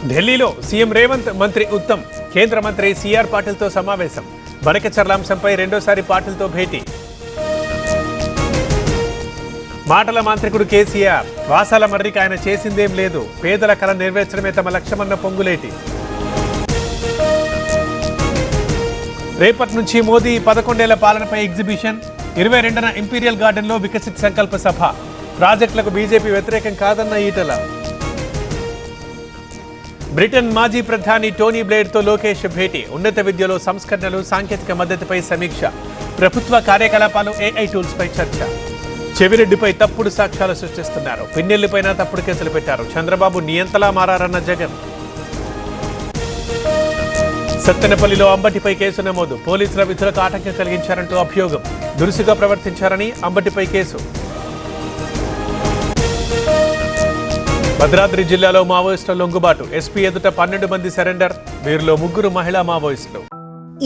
ఢిల్లీలో సీఎం రేవంత్, మంత్రి ఉత్తమ్, కేంద్ర మంత్రి సిఆర్ పాటిల్తో సమావేశం. బనకచర్ల అంశంపై రెండోసారి పాటిల్తో భేటీ. మాటల మాంత్రికుడు కేసీఆర్, వాసాల మర్రికి ఆయన చేసిందేం లేదు, పేదల కళ నెరవేర్చడమే తమ లక్ష్యమన్న పొంగులేటి. రేపటి నుంచి మోదీ 11 ఏళ్ల పాలనపై ఎగ్జిబిషన్. 22న ఇంపీరియల్ గార్డెన్లో వికసిత్ సంకల్ప సభ. ప్రాజెక్టులకు బీజేపీ వ్యతిరేకం కాదన్న ఈటల. బ్రిటన్ మాజీ ప్రధాని టోనీ బ్లేర్తో లోకేష్ భేటీ. ఉన్నత విద్యలో సంస్కరణలు, సాంకేతిక మద్దతుపై సమీక్ష. ప్రభుత్వ కార్యకలాపాలు, ఏఐ టూల్స్పై చర్చ. చెవిరెడ్డిపై తప్పుడు సాక్ష్యాలు సృష్టిస్తున్నారు. పిన్నెల్లిపైన తప్పుడు కేసులు పెట్టారు. చంద్రబాబు నియంతలా మారన్న జగన్. సత్తెనపల్లిలో అంబటిపై కేసు నమోదు. పోలీసుల విధులకు ఆటంకం కలిగించారంటూ అభియోగం. దురుసుగా ప్రవర్తించారని అంబటిపై కేసు. భద్రాద్రి జిల్లాలో మావోయిస్టుల లొంగుబాటు. ఎస్పీ ఎదుట 12 మంది సరెండర్. వీరిలో 3 మహిళా మావోయిస్టులు.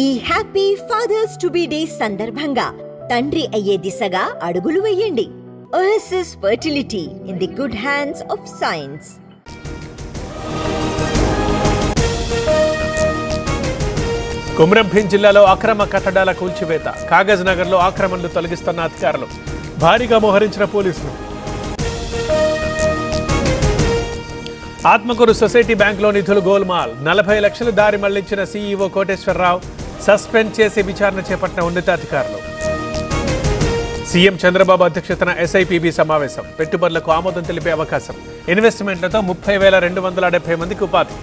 ఈ happy fathers to be day సందర్భంగా తండ్రి అయ్యే దిశగా అడుగులు వేయండి. OSS fertility in the good hands of science. Kumram Bheem జిల్లాలో అక్రమ కట్టడాల కూల్చివేత. కాగజ్ నగర్లో ఆక్రమణలు తొలగిస్తున్న అధికారులు. భారీగా మోహరించిన పోలీసులు. ఆత్మకూరు సొసైటీ బ్యాంకులో నిధులు గోల్మాల్. 40 లక్షలు దారి మళ్లించిన సీఈఓ కోటేశ్వరరావు సస్పెండ్ చేసి విచారణ చేపట్టిన ఉన్నతాధికారులు. సీఎం చంద్రబాబు అధ్యక్షతన ఎస్ఐపిబి సమావేశం. పెట్టుబడులకు ఆమోదం తెలిపే అవకాశం. ఇన్వెస్ట్మెంట్లతో 30,270 మందికి ఉపాధి.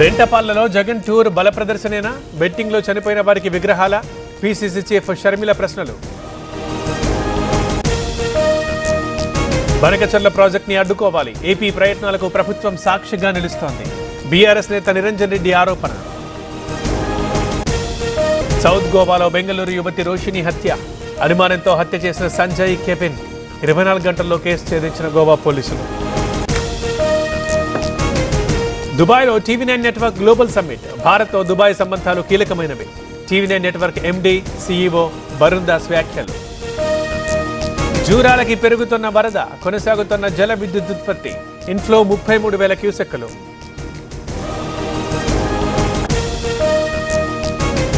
రెంటపాళ్లలో జగన్ టూర్ బల ప్రదర్శనేనా? బెట్టింగ్లో చనిపోయిన వారికి విగ్రహాల? పిసిసి చీఫ్ షర్మిల ప్రశ్నలు. బనకచర్ల ప్రాజెక్ట్ ని అడ్డుకోవాలి. ఏపీ ప్రయత్నాలకు ప్రభుత్వం సాక్షిగా నిలుస్తోంది. బీఆర్ఎస్ నేత నిరంజన్ రెడ్డి ఆరోపణ. సౌత్ గోవాలో బెంగళూరు యువతి రోషిని హత్య. అనుమానంతో హత్య చేసిన సంజయ్ కెపెన్. 24 గంటల్లో కేసు ఛేదించిన గోవా పోలీసులు. దుబాయ్లో టీవీ9 నెట్వర్క్ గ్లోబల్ సమ్మిట్. భారత్తో దుబాయ్ సంబంధాలు కీలకమైనవి. TV nine network MD, CEO Varun Das వ్యాఖ్యలు. జూరాలకి పెరుగుతున్న వరద. కొనసాగుతున్న జల విద్యుత్ ఉత్పత్తి. ఇన్ఫ్లో 33,000 క్యూసెక్కులు.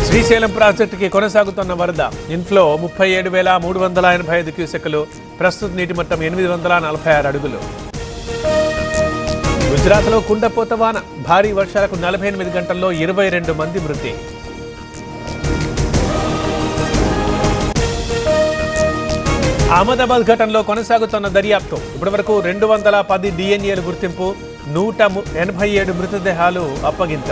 శ్రీశైలం ప్రాజెక్టుకి కొనసాగుతున్న వరద. ఇన్ఫ్లో 37,385 క్యూసెక్కులు. ప్రస్తుత నీటి మొత్తం 846 అడుగులు. గుజరాత్లో కుండపోత వాన. భారీ వర్షాలకు 48 గంటల్లో 22 మంది మృతి. అహ్మదాబాద్ ఘటనలో కొనసాగుతున్న దర్యాప్తు. ఇప్పటివరకు 210 డిఎన్ఏలు గుర్తింపు. 187 మృతదేహాలు అప్పగింత.